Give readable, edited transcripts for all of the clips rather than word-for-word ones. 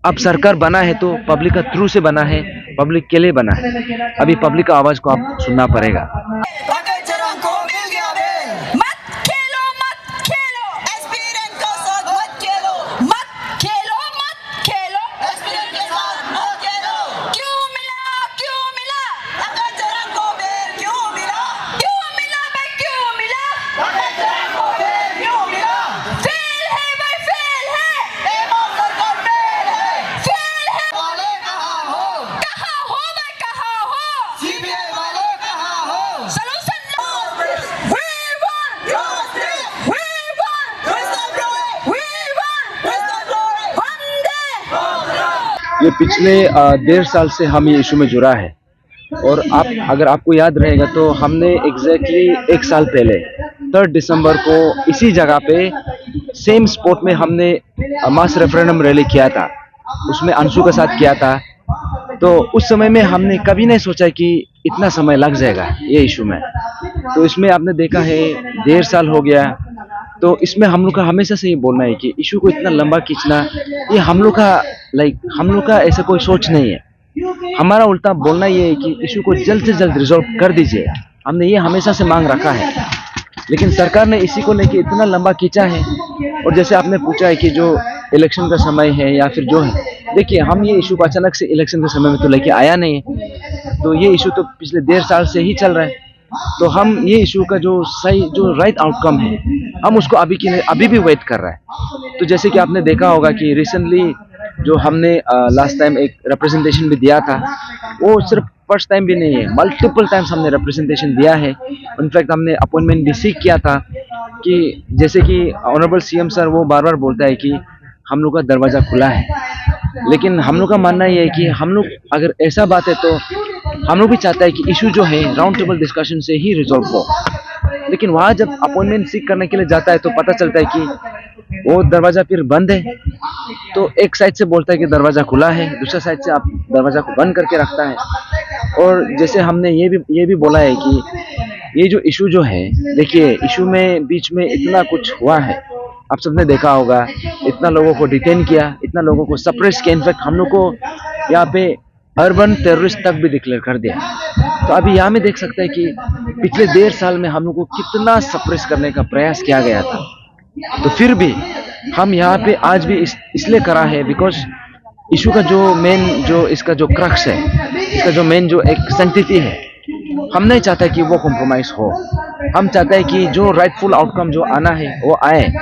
अब सरकार बना है तो पब्लिक का थ्रू से बना है, पब्लिक के लिए बना है। अभी पब्लिक का आवाज को आप सुनना पड़ेगा। ये पिछले 1.5 साल से हम ये इशू में जुड़ा है। और आप अगर आपको याद रहेगा तो हमने एग्जैक्टली 1 साल पहले 3 दिसंबर को इसी जगह पे सेम स्पॉट में हमने मास रेफरेंडम रैली किया था। उसमें अंशु के साथ किया था। तो उस समय में हमने कभी नहीं सोचा कि इतना समय लग जाएगा ये इशू में। तो इसमें आपने देखा है 1.5 साल हो गया। तो इसमें हम लोग का हमेशा से ये बोलना है कि इशू को इतना लंबा खींचना ये हम लोग का हम लोग का ऐसा कोई सोच नहीं है। हमारा उल्टा बोलना ये है कि इशू को जल्द से जल्द रिजॉल्व कर दीजिए। हमने ये हमेशा से मांग रखा है, लेकिन सरकार ने इसी को लेके इतना लंबा खींचा है। और जैसे आपने पूछा है कि जो इलेक्शन का समय है या फिर जो है, देखिए हम ये इशू को अचानक से इलेक्शन के समय में तो लेके आया नहीं है। तो ये इशू तो पिछले 1.5 साल से ही चल रहा है। तो हम ये इशू का जो सही जो राइट आउटकम है हम उसको अभी के लिए अभी भी वेट कर रहा है। तो जैसे कि आपने देखा होगा कि रिसेंटली जो हमने लास्ट टाइम एक रिप्रेजेंटेशन भी दिया था, वो सिर्फ फर्स्ट टाइम भी नहीं है, मल्टीपल टाइम्स हमने रिप्रेजेंटेशन दिया है। इनफैक्ट हमने अपॉइंटमेंट भी सीख किया था कि जैसे कि ऑनरेबल सीएम सर वो बार बार बोलता है कि हम लोग का दरवाज़ा खुला है। लेकिन हम लोग का मानना ये है कि हम लोग अगर ऐसा बात है तो हम लोग भी चाहते हैं कि इशू जो है राउंड टेबल डिस्कशन से ही रिजॉल्व हो। लेकिन वहाँ जब अपॉइंटमेंट सीख करने के लिए जाता है तो पता चलता है कि वो दरवाज़ा फिर बंद है। तो एक साइड से बोलता है कि दरवाज़ा खुला है, दूसरा साइड से आप दरवाज़ा को बंद करके रखता है। और जैसे हमने ये भी बोला है कि ये जो इशू जो है, देखिए इशू में बीच में इतना कुछ हुआ है, आप सबने देखा होगा। इतना लोगों को डिटेन किया, इतना लोगों को सप्रेस किया। इनफैक्ट हम लोग को यहाँ पे अर्बन टेररिस्ट तक भी डिक्लेयर कर दिया। तो अभी यहाँ में देख सकते हैं कि पिछले 1.5 साल में हम लोग को कितना सप्रेस करने का प्रयास किया गया था। तो फिर भी हम यहाँ पे आज भी इसलिए करा है बिकॉज इशू का जो मेन जो इसका जो क्रक्स है, इसका जो मेन जो एक सेंटिटी है, हम नहीं चाहते कि वो कॉम्प्रोमाइज हो। हम चाहते हैं कि जो राइटफुल आउटकम जो आना है वो आए,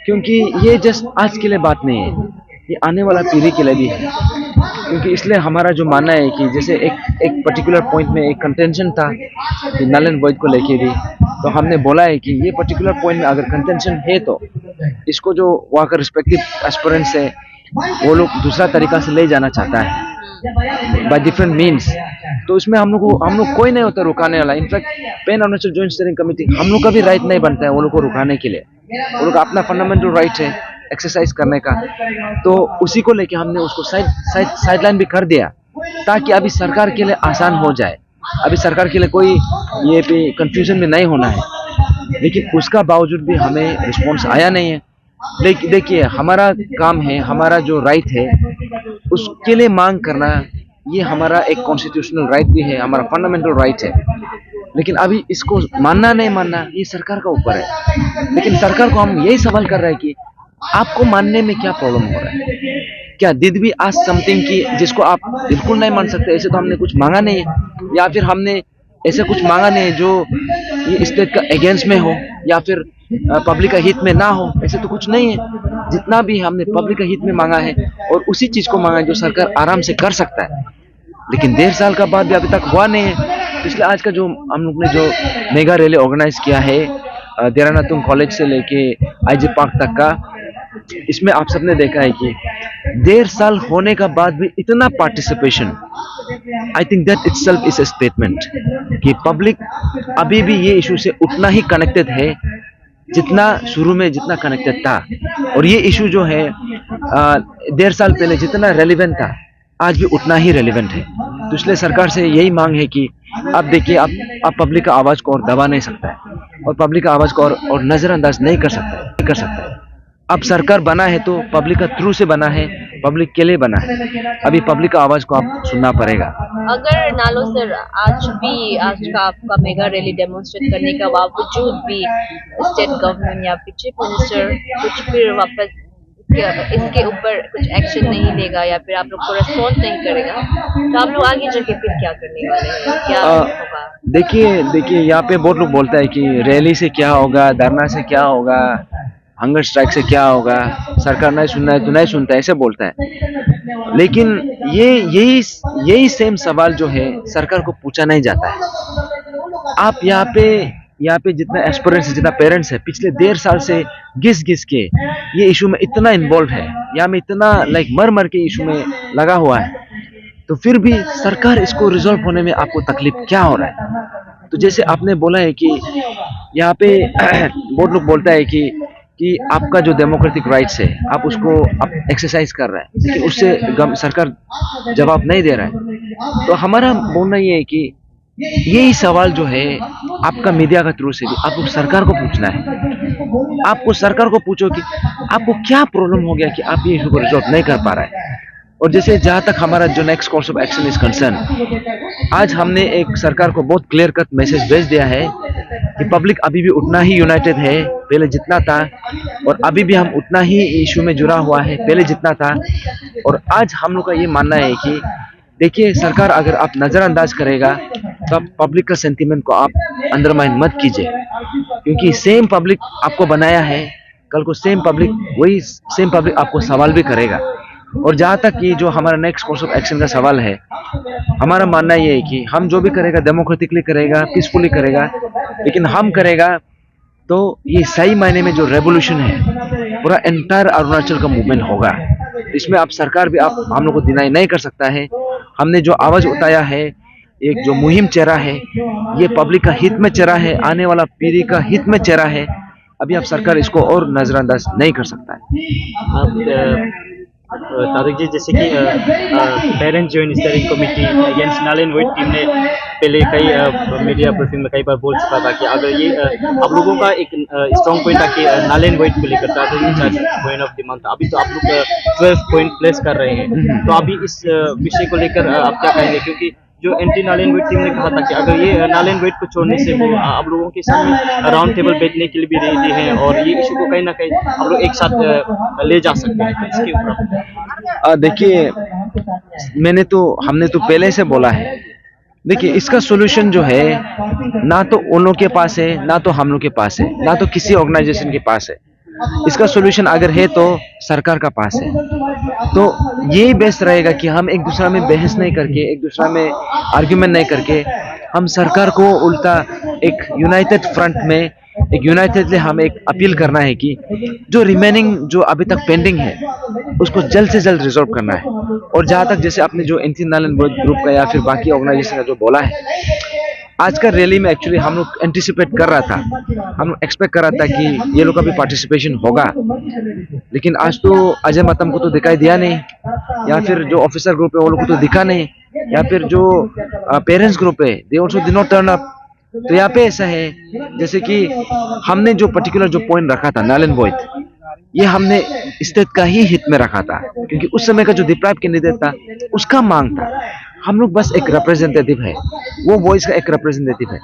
क्योंकि ये जस्ट आज के लिए बात नहीं है, ये आने वाला पीढ़ी के लिए भी है। क्योंकि इसलिए हमारा जो मानना है कि जैसे एक पर्टिकुलर पॉइंट में एक कंटेंशन था कि नल एंड वॉइड को लेके भी, तो हमने बोला है कि ये पर्टिकुलर पॉइंट में अगर कंटेंशन है तो इसको जो वहाँ का रिस्पेक्टिव एस्पिरेंट्स है वो लोग दूसरा तरीका से ले जाना चाहता है बाय डिफरेंट मीन्स। तो इसमें हम लोग कोई नहीं होता रुकाने वाला। In fact pan Arunachal joint steering committee हम लोग का भी राइट नहीं बनता है वो लोग को रुकाने के लिए। वो लोग अपना फंडामेंटल राइट है एक्सरसाइज करने का। तो उसी को लेके हमने उसको साइडलाइन भी कर दिया ताकि अभी सरकार के लिए आसान हो जाए। अभी सरकार के लिए कोई ये भी कंफ्यूजन में नहीं होना है। लेकिन उसका बावजूद भी हमें रिस्पॉन्स आया नहीं है। देखिए हमारा काम है, हमारा जो राइट है उसके लिए मांग करना, ये हमारा एक कॉन्स्टिट्यूशनल राइट भी है, हमारा फंडामेंटल राइट है। लेकिन अभी इसको मानना नहीं मानना ये सरकार का ऊपर है। लेकिन सरकार को हम यही सवाल कर रहे हैं कि आपको मानने में क्या प्रॉब्लम हो रहा है? क्या डिड वी आस्क समथिंग की जिसको आप बिल्कुल नहीं मान सकते? ऐसे तो हमने कुछ मांगा नहीं है, या फिर हमने ऐसे कुछ मांगा नहीं है जो ये स्टेट का अगेंस्ट में हो या फिर पब्लिक का हित में ना हो। ऐसे तो कुछ नहीं है। जितना भी हमने पब्लिक का हित में मांगा है और उसी चीज को मांगा है जो सरकार आराम से कर सकता है। लेकिन 1.5 साल का बाद भी अभी तक हुआ नहीं है। पिछले आज का जो हम लोग ने जो मेगा रैली ऑर्गेनाइज किया है देरानातुंग कॉलेज से लेके आईजी पार्क तक का, इसमें आप सबने देखा है कि 1.5 साल होने का बाद भी इतना participation, I think that itself is a statement कि पब्लिक अभी भी ये इशू से उतना ही कनेक्टेड है जितना शुरू में जितना कनेक्टेड था। और ये इशू जो है 1.5 साल पहले जितना रेलिवेंट था आज भी उतना ही रेलिवेंट है। तो इसलिए सरकार से यही मांग है कि आप देखिए, आप पब्लिक का आवाज को और दबा नहीं सकता है और पब्लिक का आवाज को और नजरअंदाज नहीं कर सकता है। अब सरकार बना है तो पब्लिक का थ्रू से बना है, पब्लिक के लिए बना है। अभी पब्लिक का आवाज को आप सुनना पड़ेगा। अगर नालो सर आज का आपका मेगा रैली डेमोन्स्ट्रेट करने के बावजूद भी स्टेट गवर्नमेंट या फिर चीफ मिनिस्टर कुछ फिर वापस इसके ऊपर कुछ एक्शन नहीं लेगा या फिर आप लोग को रिस्पॉन्स नहीं करेगा, तो आप लोग आगे जाके फिर क्या करने वाले हैं, क्या होगा? देखिए यहाँ पे बहुत लोग बोलता है कि रैली से क्या होगा, धरना से क्या होगा, हंगर स्ट्राइक से क्या होगा, सरकार नहीं सुनना है तो नहीं सुनता है, ऐसे बोलता है। लेकिन ये यही सेम सवाल जो है सरकार को पूछा नहीं जाता है। आप यहाँ पे जितना एस्पिरेंट्स है, जितना पेरेंट्स है, पिछले 1.5 साल से घिस के ये इशू में इतना इन्वॉल्व है, यहाँ में इतना मर के इशू में लगा हुआ है, तो फिर भी सरकार इसको रिजॉल्व होने में आपको तकलीफ क्या हो रहा है? तो जैसे आपने बोला है कि यहाँ पे बहुत लोग बोलता है कि आपका जो डेमोक्रेटिक राइट्स है आप उसको आप एक्सरसाइज कर रहा है, लेकिन उससे सरकार जवाब नहीं दे रहा है। तो हमारा बोलना ये है कि यही सवाल जो है आपका मीडिया का थ्रू से भी आपको सरकार को पूछना है। आपको सरकार को पूछो कि आपको क्या प्रॉब्लम हो गया कि आप ये इशू को रिजॉल्व नहीं कर पा रहा है। और जैसे जहां तक हमारा जो next course of action is concern, आज हमने एक सरकार को बहुत क्लियर कट मैसेज भेज दिया है कि पब्लिक अभी भी उतना ही यूनाइटेड है पहले जितना था, और अभी भी हम उतना ही इशू में जुड़ा हुआ है पहले जितना था। और आज हम लोग का ये मानना है कि देखिए सरकार अगर आप नज़रअंदाज करेगा तो आप पब्लिक का सेंटीमेंट को आप अंडरमाइन मत कीजिए, क्योंकि सेम पब्लिक आपको बनाया है, कल को सेम पब्लिक आपको सवाल भी करेगा। और जहाँ तक ये जो हमारा नेक्स्ट कोर्स ऑफ एक्शन का सवाल है, हमारा मानना ये है कि हम जो भी करेगा डेमोक्रेटिकली करेगा, पीसफुली करेगा, लेकिन हम करेगा तो ये सही मायने में जो रेवोल्यूशन है पूरा एंटायर अरुणाचल का मूवमेंट होगा। इसमें आप सरकार भी आप हम लोग को डिनाई नहीं कर सकता है। हमने जो आवाज उठाया है, एक जो मुहिम चेहरा है, ये पब्लिक का हित में चेहरा है, आने वाला पीढ़ी का हित में चेहरा है। अभी आप सरकार इसको और नजरअंदाज नहीं कर सकता है। तारिक जी, जैसे कि parent joint steering committee against null and void team ने पहले कई मीडिया ब्रीफिंग में कई बार बोल चुका था कि अगर ये आप लोगों का एक स्ट्रॉन्ग पॉइंट था कि नल एंड वॉइड को लेकर था, तो ये पॉइंट ऑफ डिमांड था। अभी तो आप लोग 12 पॉइंट प्लेस कर रहे हैं, तो अभी इस विषय को लेकर आप क्या कहेंगे? क्योंकि जो anti null and void team ने कहा था कि अगर ये नल एंड वॉइड को छोड़ने से वो आप लोगों के सामने राउंड टेबल बैठने के लिए भी रेडी हैं और ये इशू को कहीं ना कहीं आप लोग एक साथ ले जा सकते हैं। तो इसके ऊपर देखिए, हमने तो पहले से बोला है, देखिए इसका सोल्यूशन जो है ना तो उन लोग के पास है, ना तो हम लोग के पास है, ना तो किसी ऑर्गेनाइजेशन के पास है। इसका सोल्यूशन अगर है तो सरकार का पास है। तो ये बेस्ट रहेगा कि हम एक दूसरा में बहस नहीं करके, एक दूसरा में आर्ग्यूमेंट नहीं करके, हम सरकार को उल्टा एक यूनाइटेड फ्रंट में, एक यूनाइटेडली हम एक अपील करना है कि जो रिमेनिंग जो अभी तक पेंडिंग है उसको जल्द से जल्द रिजॉल्व करना है। और जहाँ तक जैसे आपने जो anti null and void group का या फिर बाकी ऑर्गेनाइजेशन का जो बोला है, आज का रैली में एक्चुअली हम लोग एंटिसिपेट कर रहा था, हम लोग एक्सपेक्ट कर रहा था कि ये लोग का भी पार्टिसिपेशन होगा, लेकिन आज तो अजय मातम को तो दिखाई दिया नहीं, या फिर जो ऑफिसर ग्रुप है वो लोग को तो दिखा नहीं, या फिर जो पेरेंट्स ग्रुप है they also did not turn up. तो यहाँ पे ऐसा है जैसे कि हमने जो पर्टिकुलर जो पॉइंट रखा था नल एंड वॉइड, ये हमने स्टेट का ही हित में रखा था, क्योंकि उस समय का जो डिप्राइव कैंडिडेट था उसका मांग था। हम लोग बस एक रिप्रेजेंटेटिव है, वो वॉइस का एक रिप्रेजेंटेटिव है,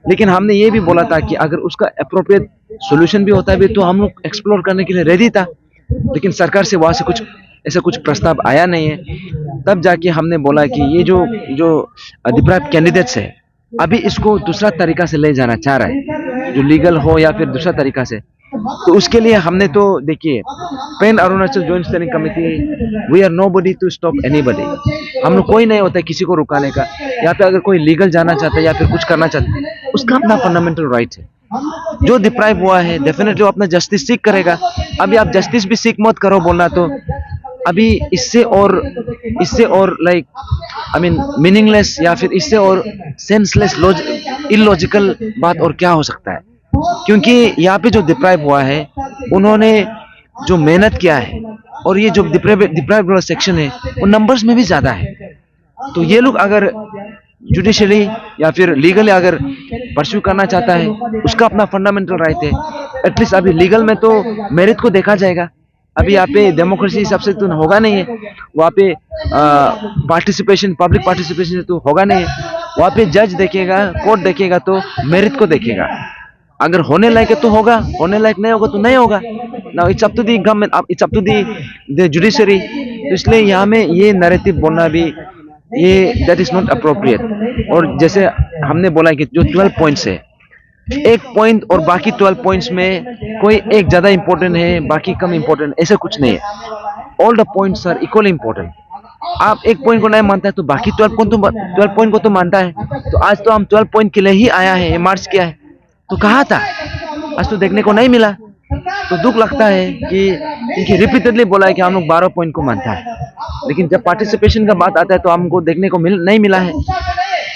लेकिन हमने ये भी बोला था कि अगर उसका अप्रोप्रिएट सॉल्यूशन भी होता है भी तो हम लोग एक्सप्लोर करने के लिए रेडी था, लेकिन सरकार से वहां से ऐसा कुछ प्रस्ताव आया नहीं है। तब जाके हमने बोला कि ये जो डिप्राइव कैंडिडेट्स है अभी इसको दूसरा तरीका से ले जाना चाह रहा है, जो लीगल हो या फिर दूसरा तरीका से। तो उसके लिए हमने तो देखिए pan Arunachal joint steering committee, we are nobody to stop anybody. हम लोग कोई नहीं होता है किसी को रुकाने का। यहाँ पे अगर कोई लीगल जाना चाहता है या फिर कुछ करना चाहता है, उसका अपना फंडामेंटल राइट है। जो डिप्राइव हुआ है डेफिनेटली अपना जस्टिस सीख करेगा। अभी आप जस्टिस भी सीख मत करो बोलना, तो अभी इससे और लाइक आई मीन मीनिंगलेस या फिर इससे और सेंसलेस इलॉजिकल बात और क्या हो सकता है। क्योंकि यहाँ पे जो डिप्राइव हुआ है उन्होंने जो मेहनत किया है, और ये जो डिप्राइव वाला सेक्शन है वो नंबर्स में भी ज्यादा है। तो ये लोग अगर जुडिशियली या फिर लीगली अगर परस्यू करना चाहता है, उसका अपना फंडामेंटल राइट है। एटलीस्ट अभी लीगल में तो मेरिट को देखा जाएगा अभी यहाँ पे डेमोक्रेसी हिसाब से तो होगा नहीं है, वहाँ पे पार्टिसिपेशन, पब्लिक पार्टिसिपेशन तो होगा नहीं है। वहाँ पे जज देखेगा, कोर्ट देखेगा तो मेरिट को देखेगा। अगर होने लायक है तो होगा, होने लायक नहीं होगा तो नहीं होगा। Now it's up to the government, it's up to the judiciary. तो इसलिए यहाँ में ये नैरेटिव बोलना भी ये दैट इज नॉट अप्रोप्रिएट। और जैसे हमने बोला कि जो 12 पॉइंट्स है, एक पॉइंट और बाकी 12 पॉइंट्स में कोई एक ज्यादा इंपॉर्टेंट है, बाकी कम इंपॉर्टेंट, ऐसा कुछ नहीं है। All the points are equally important. आप एक पॉइंट को नहीं मानता है तो बाकी 12 पॉइंट को तो मानता है। तो आज तो हम 12 पॉइंट के लिए ही आया है, मार्च किया है, तो कहा था, आज तो देखने को नहीं मिला। तो दुख लगता है कि क्योंकि रिपीटेडली बोला है कि हम लोग 12 पॉइंट को मानता है, लेकिन जब पार्टिसिपेशन का बात आता है तो हमको देखने को नहीं मिला है।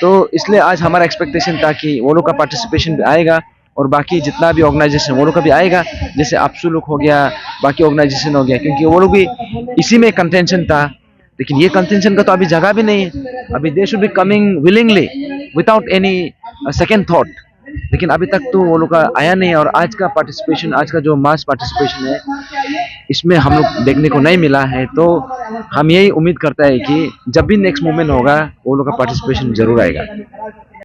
तो इसलिए आज हमारा एक्सपेक्टेशन था कि वो लोग का पार्टिसिपेशन भी आएगा और बाकी जितना भी ऑर्गेनाइजेशन वो लोग का भी आएगा, जैसे आपसुलुक हो गया, बाकी ऑर्गेनाइजेशन हो गया, क्योंकि वो लोग भी इसी में कंटेंशन था। लेकिन ये कंटेंशन का तो अभी जगह भी नहीं है। अभी they should be coming willingly without any second thought. लेकिन अभी तक तो वो लोग का आया नहीं है। और आज का पार्टिसिपेशन, आज का जो मास पार्टिसिपेशन है, इसमें हम लोग देखने को नहीं मिला है। तो हम यही उम्मीद करता है कि जब भी नेक्स्ट मूवमेंट होगा वो लोग का पार्टिसिपेशन जरूर आएगा।